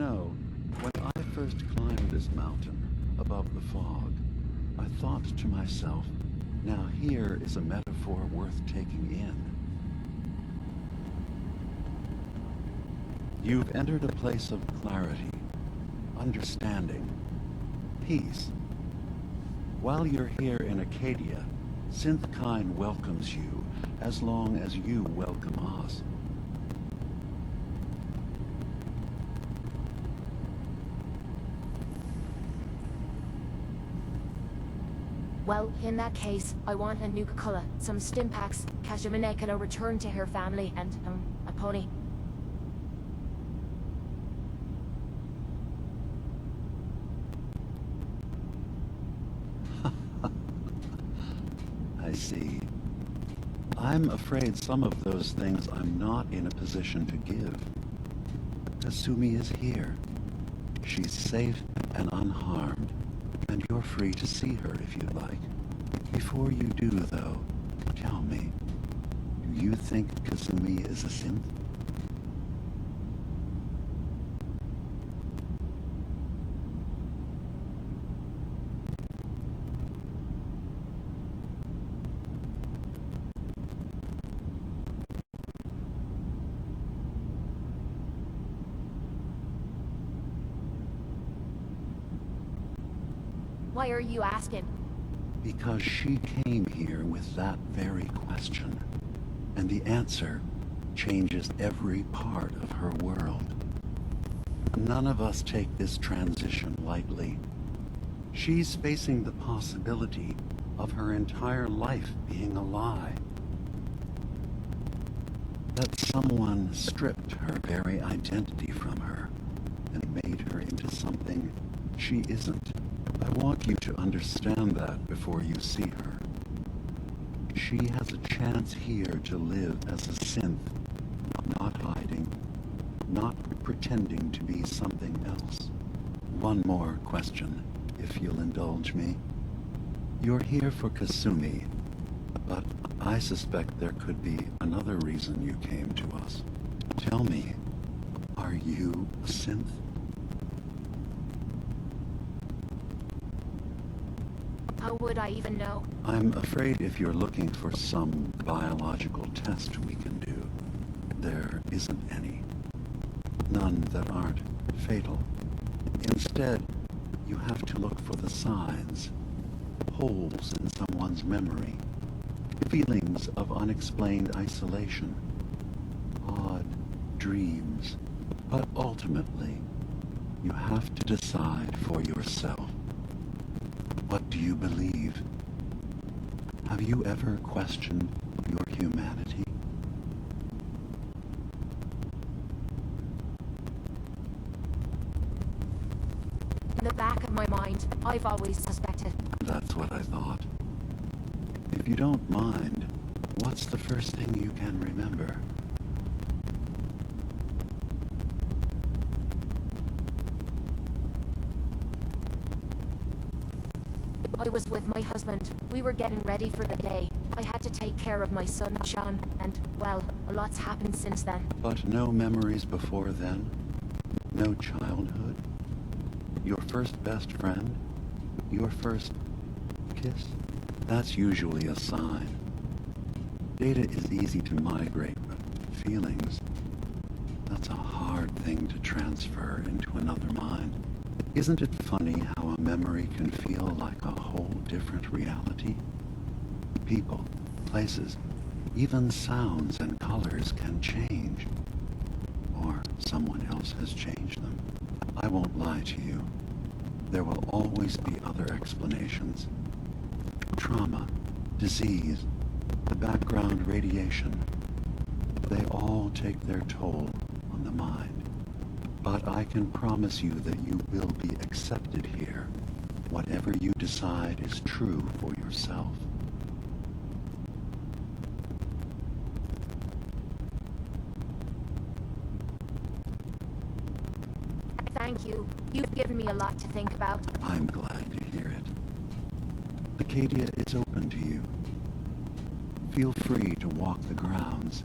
know, when I first climbed this mountain above the fog, I thought to myself, now here is a metaphor worth taking in. You've entered a place of clarity, understanding, peace. While you're here in Acadia, Synthkind welcomes you as long as you welcome us. Well, in that case, I want a Nuka-Cola, some Stimpaks, Kashiminek, and a return to her family, and, a pony. I see. I'm afraid some of those things I'm not in a position to give. Kasumi is here. She's safe and unharmed, and you're free to see her if you'd like. Before you do, though, tell me, do you think Kasumi is a synth? Why are you asking? Because she came here with that very question, and the answer changes every part of her world. None of us take this transition lightly. She's facing the possibility of her entire life being a lie. That someone stripped her very identity from her and made her into something she isn't. I want you to understand that before you see her. She has a chance here to live as a synth, not hiding, not pretending to be something else. One more question, if you'll indulge me. You're here for Kasumi, but I suspect there could be another reason you came to us. Tell me, are you a synth? How would I even know? I'm afraid if you're looking for some biological test we can do, there isn't any. None that aren't fatal. Instead, you have to look for the signs, holes in someone's memory, feelings of unexplained isolation, odd dreams. But ultimately, you have to decide for yourself. What do you believe? Have you ever questioned your humanity? In the back of my mind, I've always suspected. That's what I thought. If you don't mind, what's the first thing you can remember? I was with my husband. We were getting ready for the day. I had to take care of my son, Sean, and, well, a lot's happened since then. But no memories before then? No childhood? Your first best friend? Your first kiss? That's usually a sign. Data is easy to migrate, but feelings, that's a hard thing to transfer into another mind. Isn't it funny how a memory can feel like a whole different reality? People, places, even sounds and colors can change. Or someone else has changed them. I won't lie to you. There will always be other explanations. Trauma, disease, the background radiation. They all take their toll on the mind. But I can promise you that you will be accepted here, whatever you decide is true for yourself. Thank you. You've given me a lot to think about. I'm glad to hear it. Acadia is open to you. Feel free to walk the grounds.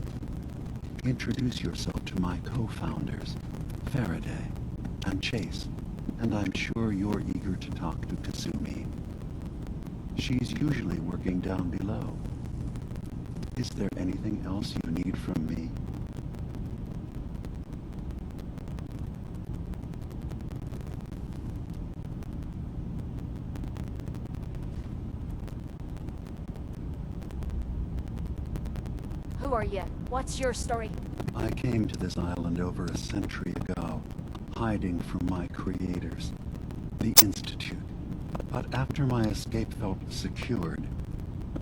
Introduce yourself to my co-founders, Faraday and Chase, and I'm sure you're eager to talk to Kasumi. She's usually working down below. Is there anything else you need from me? Who are you? What's your story? I came to this island over a century ago, hiding from my creators, the Institute. But after my escape felt secured,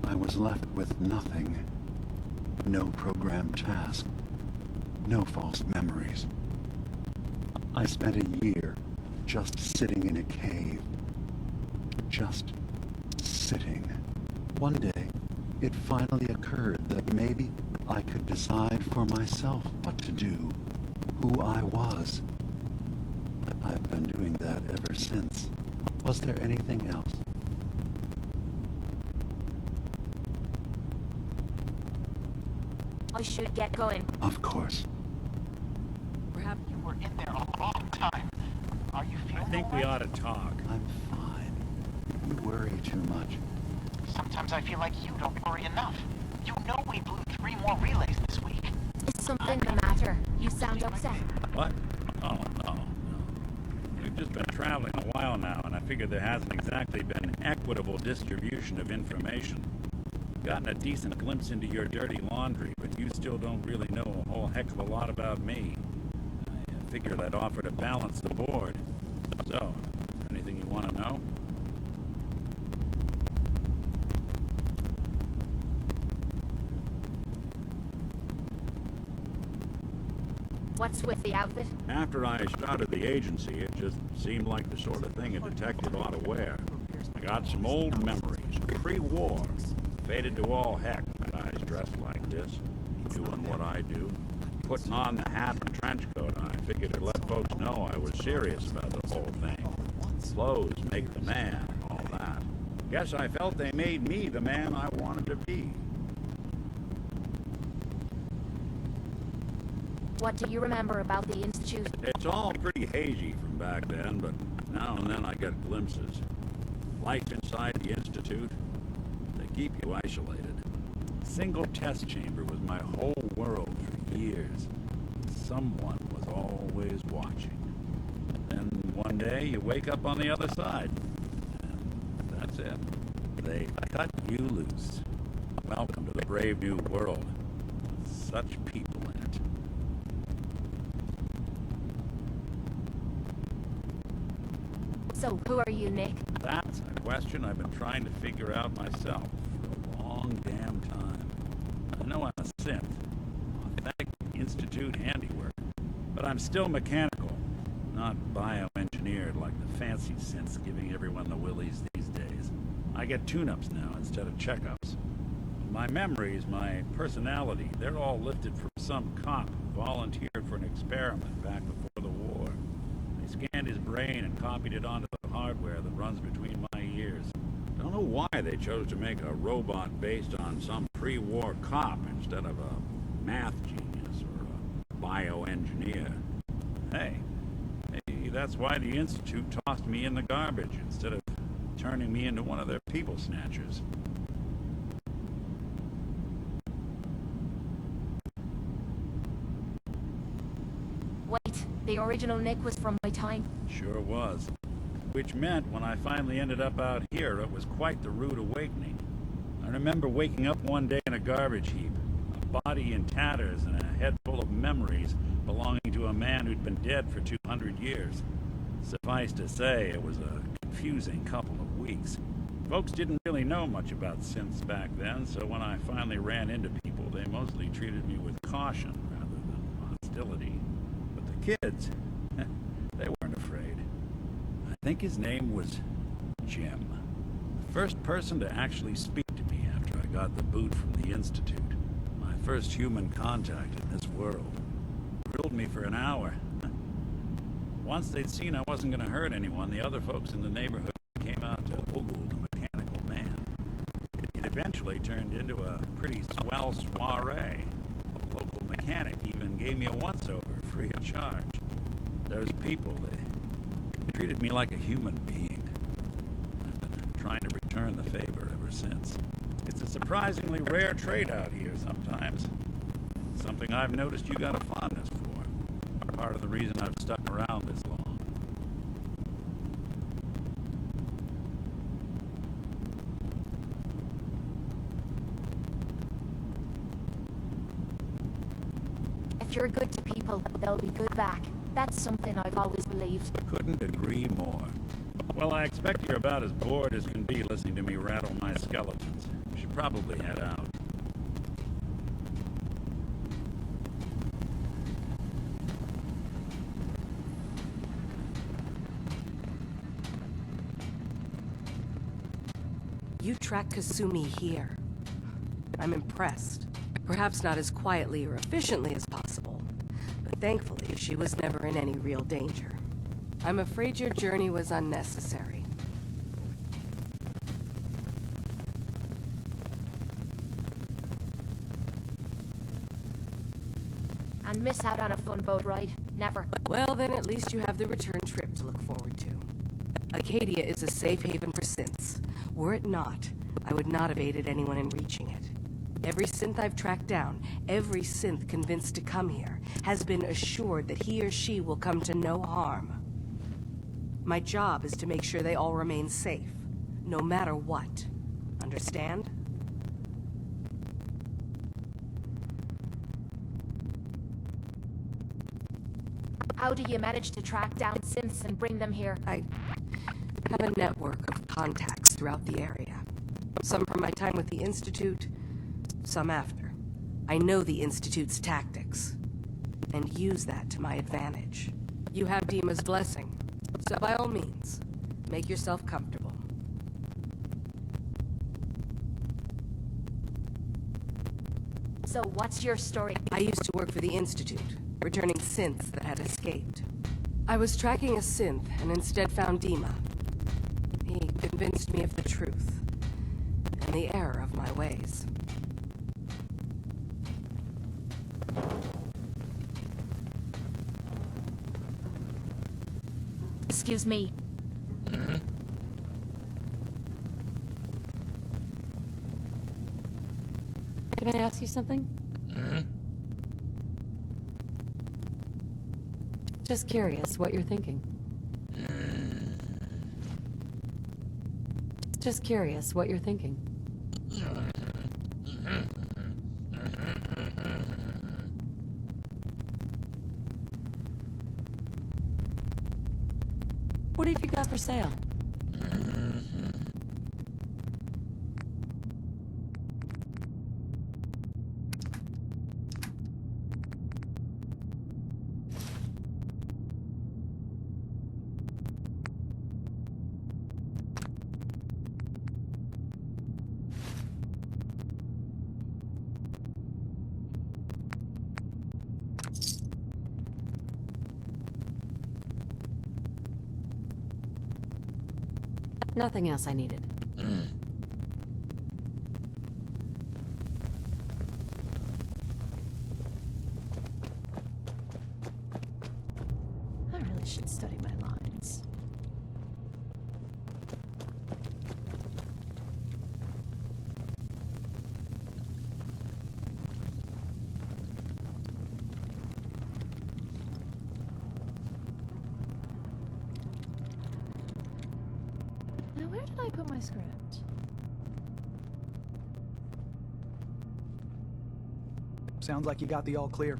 I was left with nothing. No programmed task. No false memories. I spent a year just sitting in a cave. Just sitting. One day, it finally occurred that maybe I could decide for myself what to do, who I was. I've been doing that ever since. Was there anything else? I should get going. Of course. Perhaps you were in there a long time. Are you feeling I think we ought to talk. I'm fine. You worry too much. Sometimes I feel like you don't worry enough. You know we blew 3 more relays this week. Is something the matter? You sound upset. What? Oh, no. We've just been traveling a while now, and I figured there hasn't exactly been an equitable distribution of information. Gotten a decent glimpse into your dirty laundry, but you still don't really know a whole heck of a lot about me. I figured I'd offer to balance the board. So, anything you want to know? What's with the outfit? After I started the agency, it just seemed like the sort of thing a detective ought to wear. I got some old memories, pre-war. Faded to all heck, guys dressed like this, doing what I do. Putting on the hat and trench coat, I figured to let folks know I was serious about the whole thing. Clothes make the man, all that. Guess I felt they made me the man I wanted to be. What do you remember about the Institute? It's all pretty hazy from back then, but now and then I get glimpses. Life inside the Institute, they keep you isolated. Single test chamber was my whole world for years. Someone was always watching. Then one day you wake up on the other side. And that's it. They cut you loose. Welcome to the brave new world. Such people in it. So, who are you, Nick? That's a question I've been trying to figure out myself for a long damn time. I know I'm a synth, authentic Institute handiwork, but I'm still mechanical, not bioengineered like the fancy synths giving everyone the willies these days. I get tune-ups now instead of checkups. My memories, my personality, they're all lifted from some cop who volunteered for an experiment back before the war. They scanned his brain and copied it onto the hardware that runs between my ears. Don't know why they chose to make a robot based on some pre-war cop instead of a math genius or a bioengineer. Hey, maybe that's why the Institute tossed me in the garbage instead of turning me into one of their people snatchers. Wait, the original Nick was from my time. Sure was. Which meant when I finally ended up out here, it was quite the rude awakening. I remember waking up one day in a garbage heap, a body in tatters and a head full of memories belonging to a man who'd been dead for 200 years. Suffice to say, it was a confusing couple of weeks. Folks didn't really know much about synths back then, so when I finally ran into people, they mostly treated me with caution rather than hostility. But the kids, they weren't afraid. I think his name was Jim. The first person to actually speak to me after I got the boot from the Institute. My first human contact in this world. Grilled me for an hour. Once they'd seen I wasn't going to hurt anyone, the other folks in the neighborhood came out to ogle the mechanical man. It eventually turned into a pretty swell soiree. A local mechanic even gave me a once-over free of charge. Those people, treated me like a human being. I've been trying to return the favor ever since. It's a surprisingly rare trait out here sometimes. Something I've noticed you got a fondness for. Part of the reason I've stuck around this long. If you're good to people, they'll be good back. That's something I've always believed. Couldn't agree more. Well, I expect you're about as bored as can be listening to me rattle my skeletons. You should probably head out. You tracked Kasumi here. I'm impressed. Perhaps not as quietly or efficiently as possible, but thankfully she was never in any real danger. I'm afraid your journey was unnecessary. And miss out on a fun boat ride? Never. Well, then at least you have the return trip to look forward to. Acadia is a safe haven for synths. Were it not, I would not have aided anyone in reaching it. Every synth I've tracked down, every synth convinced to come here, has been assured that he or she will come to no harm. My job is to make sure they all remain safe, no matter what. Understand? How do you manage to track down synths and bring them here? I have a network of contacts throughout the area. Some from my time with the Institute, some after. I know the Institute's tactics, and use that to my advantage. You have Dima's blessing, so by all means, make yourself comfortable. So what's your story? I used to work for the Institute, returning synths that had escaped. I was tracking a synth and instead found Dima. He convinced me of the truth and the error of my ways. Excuse me. Can I ask you something? Just curious what you're thinking. Just curious what you're thinking. What have you got for sale? Nothing else I needed. I really should study my lines. Now, where did I put my script? Sounds like you got the all clear.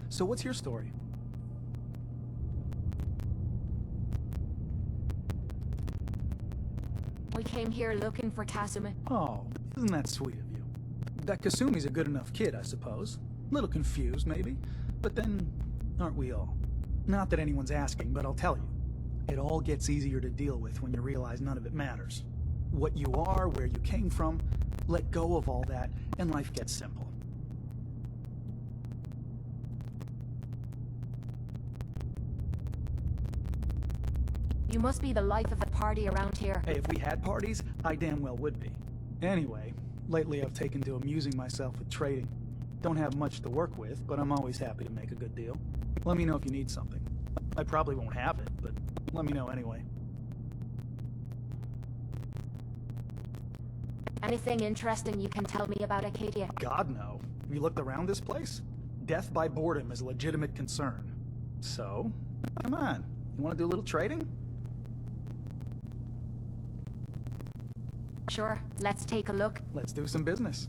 So what's your story? We came here looking for Kasumi. Oh, isn't that sweet of you? That Kasumi's a good enough kid, I suppose. Little confused, maybe. But then, aren't we all? Not that anyone's asking, but I'll tell you. It all gets easier to deal with when you realize none of it matters. What you are, where you came from, let go of all that, and life gets simple. You must be the life of the party around here. Hey, if we had parties, I damn well would be. Anyway, lately I've taken to amusing myself with trading. Don't have much to work with, but I'm always happy to make a good deal. Let me know if you need something. I probably won't have it, but let me know anyway. Anything interesting you can tell me about Acadia? God, no. Have you looked around this place? Death by boredom is a legitimate concern. So, come on. You want to do a little trading? Sure, let's take a look. Let's do some business.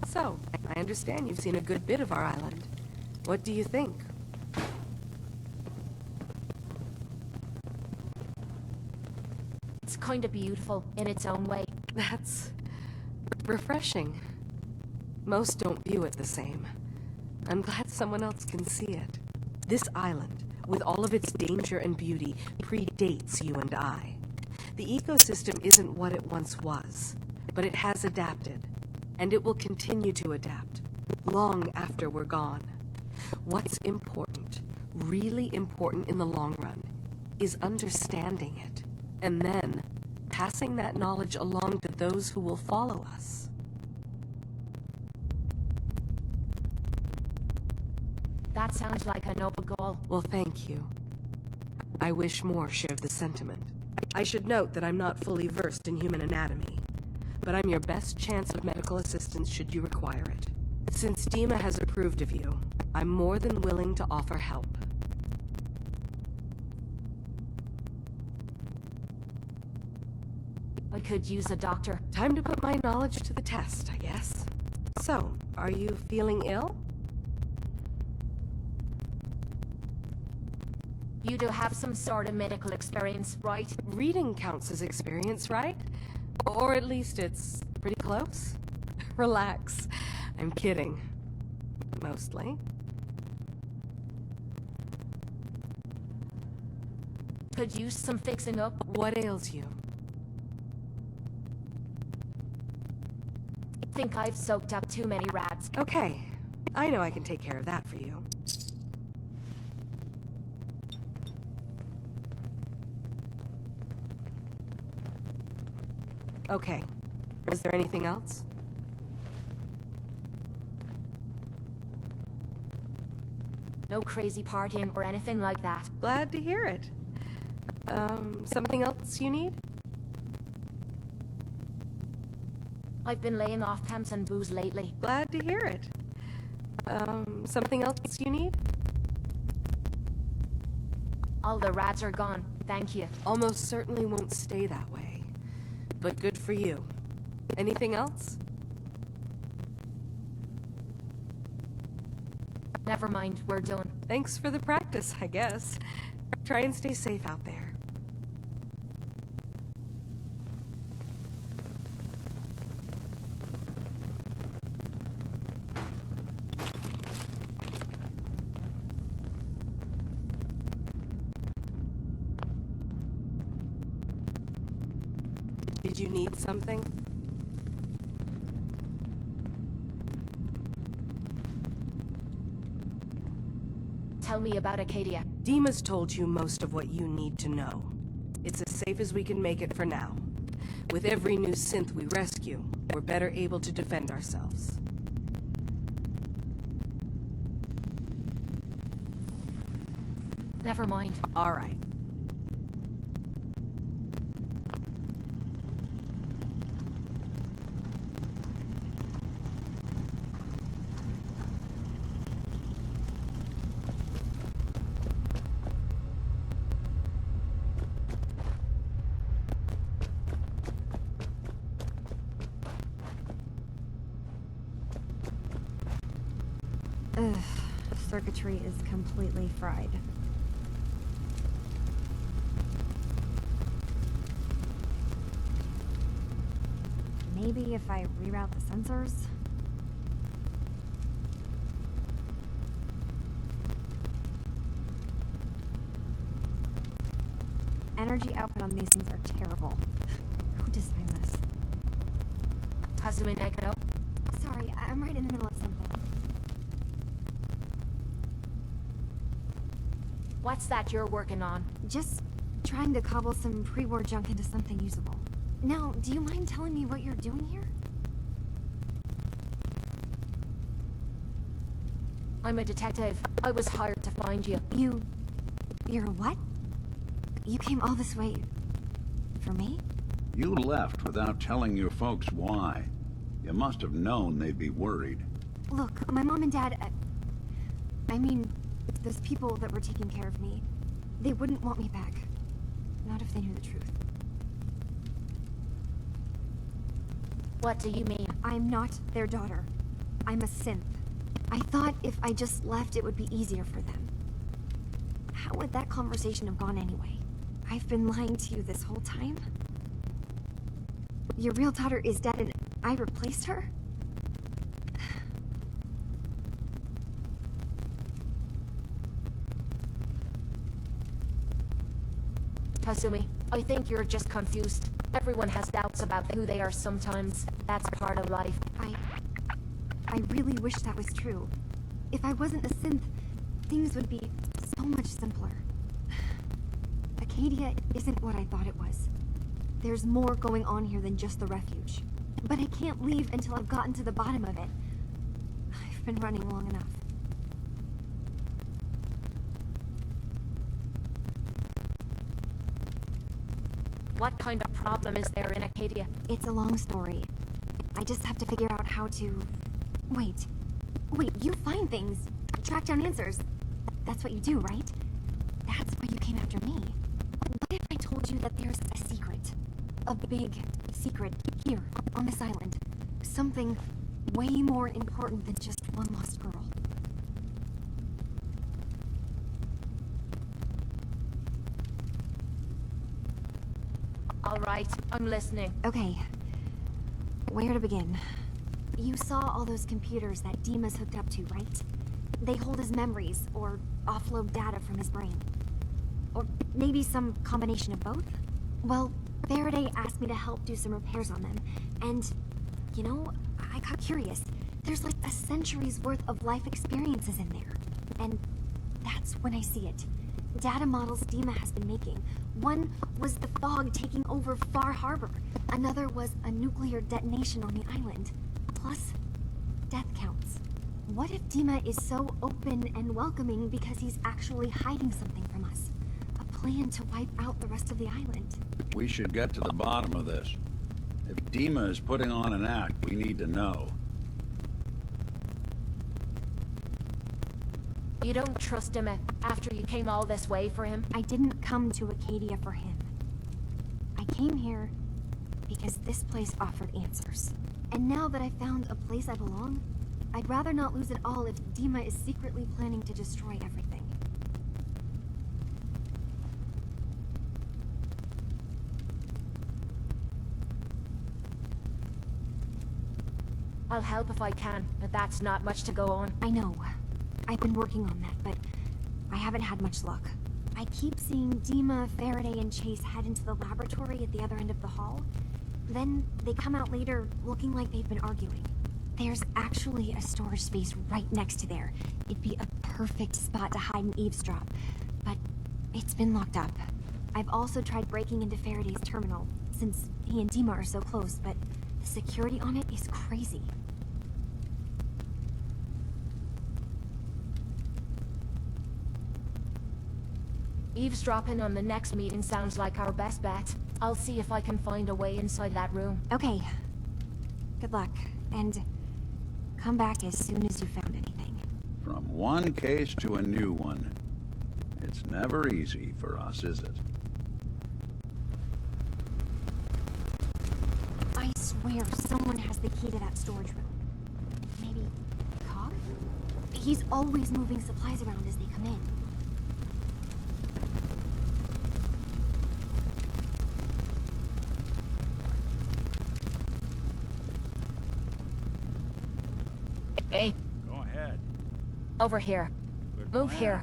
So, I understand you've seen a good bit of our island. What do you think? It's kind of beautiful in its own way. That's refreshing. Most don't view it the same. I'm glad someone else can see it. This island, with all of its danger and beauty, predates you and I. The ecosystem isn't what it once was, but it has adapted, and it will continue to adapt, long after we're gone. What's important, really important in the long run, is understanding it, and then passing that knowledge along to those who will follow us. That sounds like a noble goal. Well, thank you. I wish more shared the sentiment. I should note that I'm not fully versed in human anatomy, but I'm your best chance of medical assistance should you require it. Since Dima has approved of you, I'm more than willing to offer help. I could use a doctor. Time to put my knowledge to the test, I guess. So, are you feeling ill? You do have some sort of medical experience, right? Reading counts as experience, right? Or at least it's pretty close. Relax. I'm kidding. Mostly. Could use some fixing up. What ails you? Think I've soaked up too many rats. Okay. I know I can take care of that for you. Okay. Is there anything else? No crazy partying or anything like that. Glad to hear it. Something else you need? I've been laying off pants and booze lately. Glad to hear it. Something else you need? All the rats are gone, thank you. Almost certainly won't stay that way. But good for you. Anything else? Never mind, we're done. Thanks for the practice, I guess. Try and stay safe out there. Did you need something? Tell me about Acadia. Dima's told you most of what you need to know. It's as safe as we can make it for now. With every new synth we rescue, we're better able to defend ourselves. Never mind. All right. Ugh, circuitry is completely fried. Maybe if I reroute the sensors? Energy output on these things are terrible. Who designed this? Hasumi Negro. Sorry, I'm right in the middle of something. What's that you're working on? Just trying to cobble some pre-war junk into something usable. Now, do you mind telling me what you're doing here? I'm a detective. I was hired to find you. You're what? You came all this way... for me? You left without telling your folks why. You must have known they'd be worried. Look, my mom and dad... I mean, those people that were taking care of me, they wouldn't want me back. Not if they knew the truth. What do you mean? I'm not their daughter. I'm a synth. I thought if I just left, it would be easier for them. How would that conversation have gone anyway? I've been lying to you this whole time? Your real daughter is dead and I replaced her? Hasumi, I think you're just confused. Everyone has doubts about who they are sometimes. That's part of life. I really wish that was true. If I wasn't a synth, things would be so much simpler. Acadia isn't what I thought it was. There's more going on here than just the refuge. But I can't leave until I've gotten to the bottom of it. I've been running long enough. What kind of problem is there in Acadia? It's a long story. I just have to figure out how to... Wait, you find things, track down answers. That's what you do, right? That's why you came after me. What if I told you that there's a secret? A big secret here, on this island. Something way more important than just one lost girl. All right, I'm listening. Okay. Where to begin? You saw all those computers that Dima's hooked up to, right? They hold his memories, or offload data from his brain. Or maybe some combination of both? Well, Faraday asked me to help do some repairs on them, and, you know, I got curious. There's like a century's worth of life experiences in there. And that's when I see it. Data models Dima has been making. One was the fog taking over Far Harbor. Another was a nuclear detonation on the island. Plus, death counts. What if Dima is so open and welcoming because he's actually hiding something from us? A plan to wipe out the rest of the island. We should get to the bottom of this. If Dima is putting on an act, we need to know. You don't trust him after you came all this way for him? I didn't come to Acadia for him. I came here because this place offered answers. And now that I found a place I belong, I'd rather not lose it all if Dima is secretly planning to destroy everything. I'll help if I can, but that's not much to go on. I know. I've been working on that, but I haven't had much luck. I keep seeing Dima, Faraday, and Chase head into the laboratory at the other end of the hall. Then they come out later looking like they've been arguing. There's actually a storage space right next to there. It'd be a perfect spot to hide and eavesdrop, but it's been locked up. I've also tried breaking into Faraday's terminal, since he and Dima are so close, but the security on it is crazy. Eavesdropping on the next meeting sounds like our best bet. I'll see if I can find a way inside that room. Okay. Good luck, and come back as soon as you found anything. From one case to a new one. It's never easy for us, is it? I swear someone has the key to that storage room. Maybe Cog? He's always moving supplies around as they come in. Hey, Go ahead. over here. Good Move plan. here.